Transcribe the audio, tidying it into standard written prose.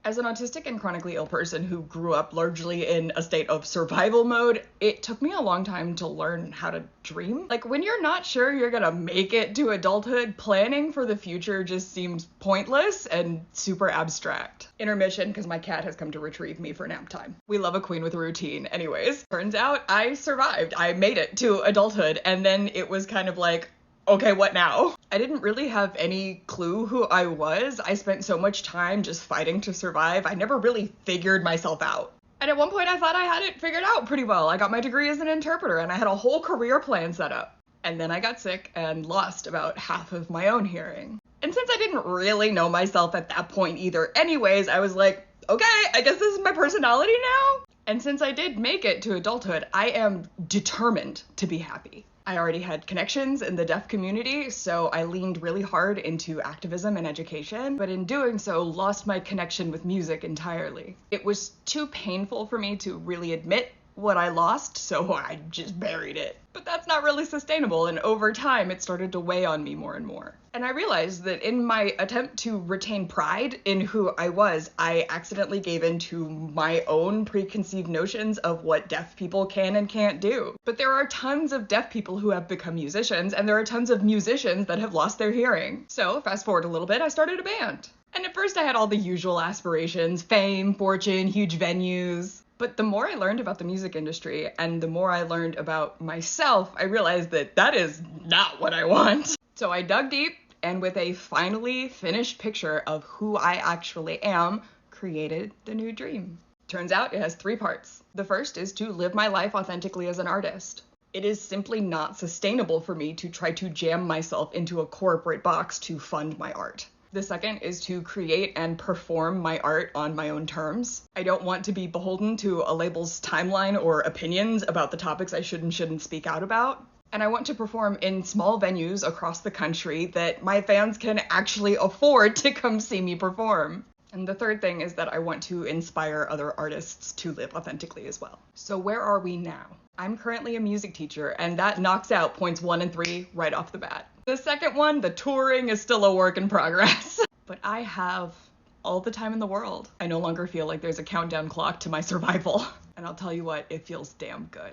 As an autistic and chronically ill person who grew up largely in a state of survival mode, it took me a long time to learn how to dream. Like, when you're not sure you're gonna make it to adulthood, planning for the future just seems pointless and super abstract. Intermission, because my cat has come to retrieve me for nap time. We love a queen with a routine. Anyways, turns out I survived. I made it to adulthood, and then it was kind of like, okay, what now? I didn't really have any clue who I was. I spent so much time just fighting to survive. I never really figured myself out. And at one point I thought I had it figured out pretty well. I got my degree as an interpreter and I had a whole career plan set up. And then I got sick and lost about half of my own hearing. And since I didn't really know myself at that point either anyways, I was like, okay, I guess this is my personality now. And since I did make it to adulthood, I am determined to be happy. I already had connections in the deaf community, so I leaned really hard into activism and education, but in doing so, lost my connection with music entirely. It was too painful for me to really admit what I lost, so I just buried it. But that's not really sustainable, and over time, it started to weigh on me more and more. And I realized that in my attempt to retain pride in who I was, I accidentally gave in to my own preconceived notions of what deaf people can and can't do. But there are tons of deaf people who have become musicians, and there are tons of musicians that have lost their hearing. So, fast forward a little bit, I started a band. And at first I had all the usual aspirations: fame, fortune, huge venues. But the more I learned about the music industry and the more I learned about myself, I realized that that is not what I want. So I dug deep, and with a finally finished picture of who I actually am, created the new dream. Turns out it has 3 parts. The first is to live my life authentically as an artist. It is simply not sustainable for me to try to jam myself into a corporate box to fund my art. The second is to create and perform my art on my own terms. I don't want to be beholden to a label's timeline or opinions about the topics I should and shouldn't speak out about. And I want to perform in small venues across the country that my fans can actually afford to come see me perform. And the third thing is that I want to inspire other artists to live authentically as well. So where are we now? I'm currently a music teacher, and that knocks out points 1 and 3 right off the bat. The second one, the touring, is still a work in progress. But I have all the time in the world. I no longer feel like there's a countdown clock to my survival. And I'll tell you what, it feels damn good.